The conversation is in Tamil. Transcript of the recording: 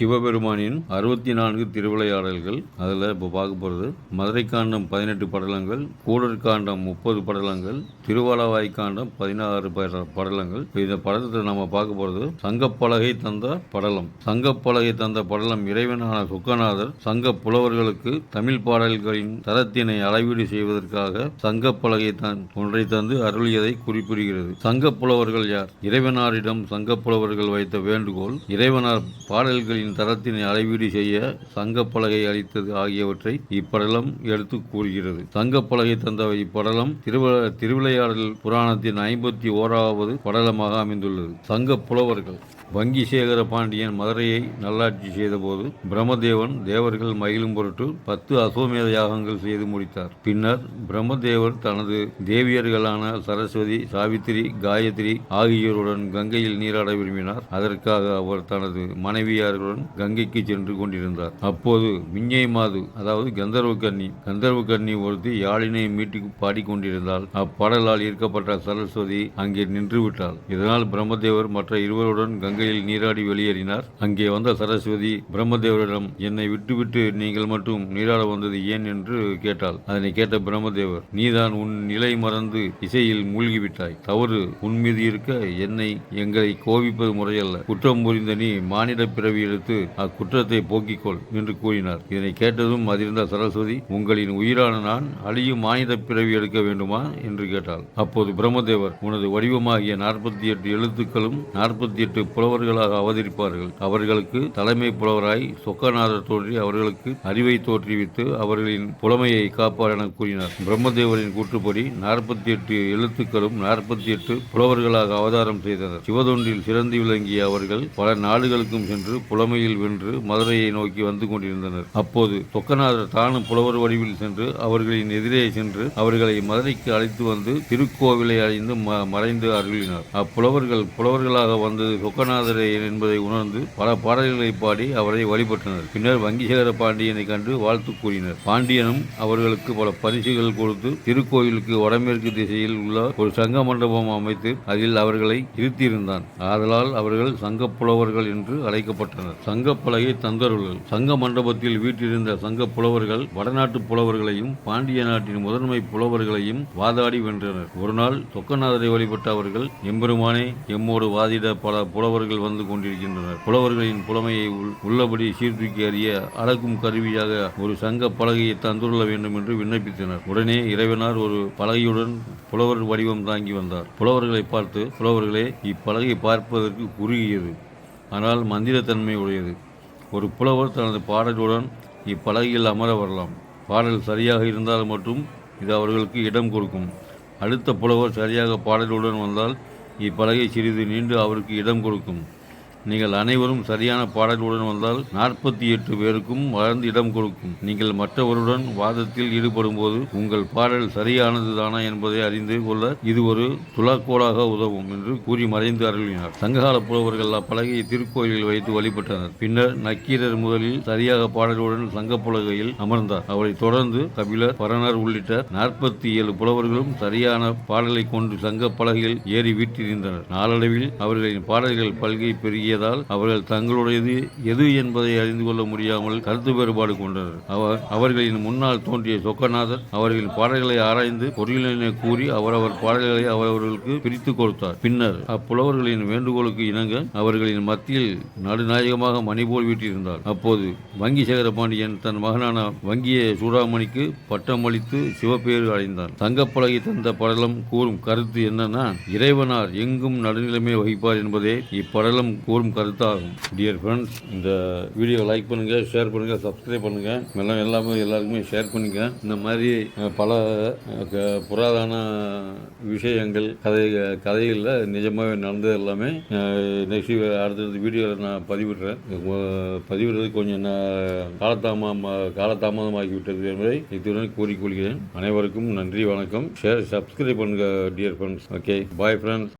சிவபெருமானின் 64 திருவிளையாடல்கள். அதில் இப்போ பார்க்க போகிறது மதுரை காண்டம் 18 படலங்கள், கூடற் காண்டம் 30 படலங்கள், திருவாலவாய் காண்டம் 16 படலங்கள். இந்த படத்தை நம்ம பார்க்க போகிறது சங்கப்பலகை தந்த படலம். சங்கப்பலகை தந்த படலம் இறைவனான சொக்கநாதர் சங்க புலவர்களுக்கு தமிழ் பாடல்களின் தரத்தினை அளவீடு செய்வதற்காக சங்கப்பலகை ஒன்றை தந்து அருளியதை குறிப்பிடுகிறது. சங்க புலவர்கள் யார்? இறைவனாரிடம் சங்க புலவர்கள் வைத்த வேண்டுகோள் இறைவனார் பாடல்களின் தரத்தினை அளவீடு செய்ய சங்கப்பலகை அளித்தது ஆகியவற்றை இப்படலம் எடுத்து கூறுகிறது. சங்கப்பலகை தந்த இப்படலம் திருவிளையாடல் புராணத்தின் 51வது படலமாக அமைந்துள்ளது. சங்க புலவர்கள். வங்கிசேகர பாண்டியன் மதுரையை நல்லாட்சி செய்தபோது பிரம்மதேவன் தேவர்கள் மகிழும் பொருட்டு 10 அசோமேத யாகங்கள் செய்து முடித்தார். பின்னர் பிரம்மதேவர் தனது தேவியர்களான சரஸ்வதி, சாவித்திரி, காயத்ரி ஆகியோருடன் கங்கையில் நீராட விரும்பினார். அதற்காக அவர் தனது மனைவியார்களுடன் கங்கைக்கு சென்று கொண்டிருந்தார். அப்போது மிஞ்ஞை மாது, அதாவது கந்தர்வ கன்னி ஒருத்தி யாழினை மீட்டி பாடிக்கொண்டிருந்தால் அப்பாடலால் ஈர்க்கப்பட்ட சரஸ்வதி அங்கே நின்று விட்டாள். இதனால் பிரம்மதேவர் மற்ற இருவருடன் கங்கையில் நீராடி வெளியேறினார். அங்கே வந்த சரஸ்வதி பிரம்மதேவரிடம், என்னை விட்டுவிட்டு நீங்கள் மட்டும் நீராட வந்தது ஏன் என்று கேட்டாள். அதனை கேட்ட பிரம்மதேவர், நீதான் உன் நிலை மறந்து இசையில் மூழ்கிவிட்டாய். தவறு உன் மீது இருக்க எங்களை கோபிப்பது முறையல்ல. குற்றம் புரிந்த நீ மானிட பிறவி எடுத்து அக்குற்றத்தை போக்கிக்கொள் என்று கூறினார். இதனை கேட்டதும் அதிர்ந்த சரஸ்வதி, உங்களின் உயிரான நான் அழியும் மானிட பிறவி எடுக்க வேண்டுமா என்று கேட்டாள். அப்போது பிரம்மதேவர், உனது வடிவமாகிய 48 எழுத்துக்களும் 48 புலவர்களாக அவதரிப்பார்கள். அவர்களுக்கு தலைமை புலவராய் சொக்கநாதர் தோன்றி அவர்களுக்கு அறிவை தோற்றுவித்து அவர்களின் புலமையை காப்பார் என கூறினார். பிரம்மதேவரின் கூற்றுப்படி 48 எழுத்துக்களும் 48 புலவர்களாக அவதாரம் செய்தனர். சிவதொன்றில் சிறந்து விளங்கிய அவர்கள் பல நாடுகளுக்கும் சென்று புலமையில் வென்று மதுரையை நோக்கி வந்து கொண்டிருந்தனர். அப்போது சொக்கநாதர் தானும் புலவர் வடிவில் சென்று அவர்களின் எதிரே சென்று அவர்களை மதுரைக்கு அழைத்து வந்து திருக்கோவிலை அடைந்து மறைந்து அருளினார். புலவர்களாக வந்தது சொக்கநாதரே என்பதை உணர்ந்து பல பாடல்களை பாடி அவரை வழிபட்டனர். பின்னர் வங்கிசேகர பாண்டியனை கண்டு வாழ்த்து கூறினர். பாண்டியனும் அவர்களுக்கு பல பரிசுகள் கொடுத்து திருக்கோயிலுக்கு வடமேற்கு திசையில் உள்ள ஒரு சங்க மண்டபம் அமைத்து அதில் அவர்களை இருத்தியிருந்தான். ஆதலால் அவர்கள் சங்க புலவர்கள் என்று அழைக்கப்பட்டனர். சங்கப்பலகை தந்தருளல். சங்க மண்டபத்தில் வீட்டிருந்த சங்க புலவர்கள் வடநாட்டு புலவர்களையும் பாண்டிய நாட்டின் முதன்மை புலவர்களையும் வாதாடி வென்றனர். ஒரு நாள் சொக்கநாதரை வழிபட்ட அவர்கள், எம்பெருமானே, எம்மோடு வாதிட பல புலவர்கள் வந்து கொண்டிருக்கின்றனர். புலவர்களின் புலமையை உள்ளபடி சீர்தூக்கி அறிய அளக்கும் கருவியாக ஒரு சங்க பலகையை தந்துள்ள வேண்டும் என்று விண்ணப்பித்தனர். உடனே இறைவனார் ஒரு பலகையுடன் புலவர் வடிவம் தாங்கி வந்தார். புலவர்களை பார்த்து, புலவர்களே, இப்பலகை பார்ப்பதற்கு குறுகியது, ஆனால் மந்திரத்தன்மை உடையது. ஒரு புலவர் தனது பாடலுடன் இப்பலகையில் அமர வரலாம். பாடல் சரியாக இருந்தால் மட்டும் இது அவர்களுக்கு இடம் கொடுக்கும். அடுத்த புலவர் சரியாக பாடலுடன் வந்தால் இப்பலகை சிறிது நீண்டு அவருக்கு இடம் கொடுக்கும். நீங்கள் அனைவரும் சரியான பாடலுடன் வந்தால் 48 பேருக்கும் வளர்ந்து இடம் கொடுக்கும். நீங்கள் மற்றவருடன் வாதத்தில் ஈடுபடும் போது உங்கள் பாடல் சரியானது தானா என்பதை அறிந்து கொள்ள இது ஒரு துலாக்கோலாக உதவும் என்று கூறி மறைந்து அருளினார். சங்ககால புலவர்கள் அப்பலகையை திருக்கோயிலில் வைத்து வழிபட்டனர். பின்னர் நக்கீரர் முதலில் சரியாக பாடலுடன் சங்கப்பலகையில் அமர்ந்தார். அவரை தொடர்ந்து கபிலர், பரணர் உள்ளிட்ட 47 புலவர்களும் சரியான பாடலை கொண்டு சங்க பலகையில் ஏறி வீற்றிருந்தனர். நாளடைவில் அவர்களின் பாடல்கள் பல்கை பெருகி அவர்கள் தங்களுடையது எது என்பதை அறிந்து கொள்ள முடியாமல் கருத்து வேறுபாடு கொண்டனர். அவர்களின் முன்னால் தோன்றிய சொக்கநாதர் அவர்களின் பாடல்களை ஆராய்ந்து பொருளினை கூறி அவரவர் பாடல்களை அவர்களுக்கு பிரித்து கொடுத்தார். பின்னர் அப்புலவர்களின் வேண்டுகோளுக்கு இணங்க அவர்களின் மத்தியில் நடுநாயகமாக மணிபோல் வீட்டிருந்தார். அப்போது வங்கிசேகர பாண்டியன் தன் மகனான வங்கிய சூடாமணிக்கு பட்டம் அளித்து சிவப்பேறு அடைந்தான். தங்கப்பலகை தந்த படலம் கூறும் கருத்து என்னன்னா, இறைவனார் எங்கும் நடுநிலைமை வகிப்பார் என்பதே இப்படலம் கூறும் கருத்தாகும். டியர் ஃப்ரெண்ட்ஸ், இந்த வீடியோ லைக் பண்ணுங்க, ஷேர் பண்ணுங்க, சப்ஸ்கிரைப் பண்ணுங்க. எல்லாருக்குமே ஷேர் பண்ணுங்க. இந்த மாதிரி பல புராதன விஷயங்கள் கதைகளில் நிஜமாகவே நடந்தது எல்லாமே நெக்ஸ்ட் அடுத்தடுத்த வீடியோவில் நான் பதிவிடுறது கொஞ்சம் காலதாமதமாகிவிட்டது என்பதை இத்துடன் கூறிக்கொள்கிறேன். அனைவருக்கும் நன்றி, வணக்கம். ஷேர், சப்ஸ்கிரைப் பண்ணுங்க dear friends. Okay, bye friends.